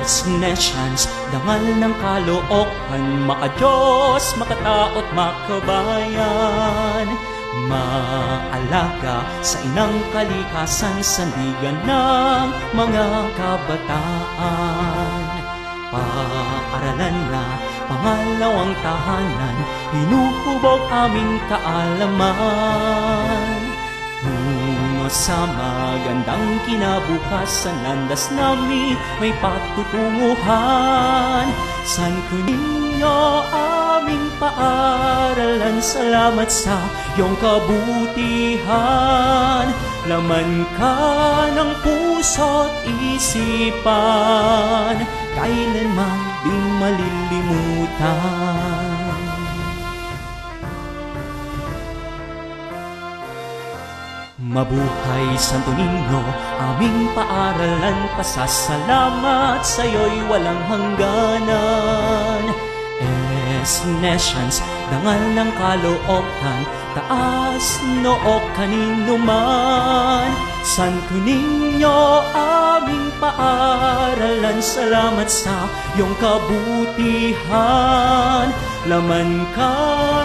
Nations, dangal ng kalookan, makadiyos, makataot, makabayan. Maalaga sa inang kalikasan, sandigan ng mga kabataan. Paaralan na pangalawang tahanan, hinuhubog aming kaalaman. Tungo sa magandang kinabukasan, landas namin may patutunguhan. San ko ninyo aming paaralan, salamat sa iyong kabutihan. Laman ka ng puso't isipan, kailanman di malilimutan. Mabuhay Santo Niño, aming paaralan, pasasalamat sa'yo'y walang hangganan. Nations, dangal ng kalookan, taas noo kanino man. Santo Niño, aming paaralan, salamat sa iyong kabutihan. Laman ka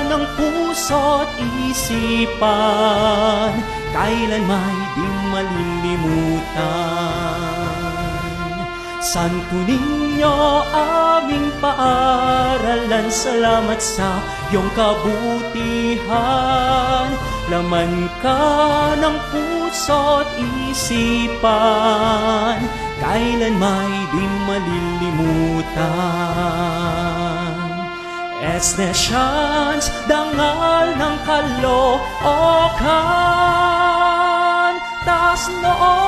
ng puso't isipan, kailanman di malilimutan. Santo Niño, aming paaralan, salamat sa iyong kabutihan. Laman ka ng puso't isipan, kailanman di malilimutan. Nations, dangal ng kalookan, taas noo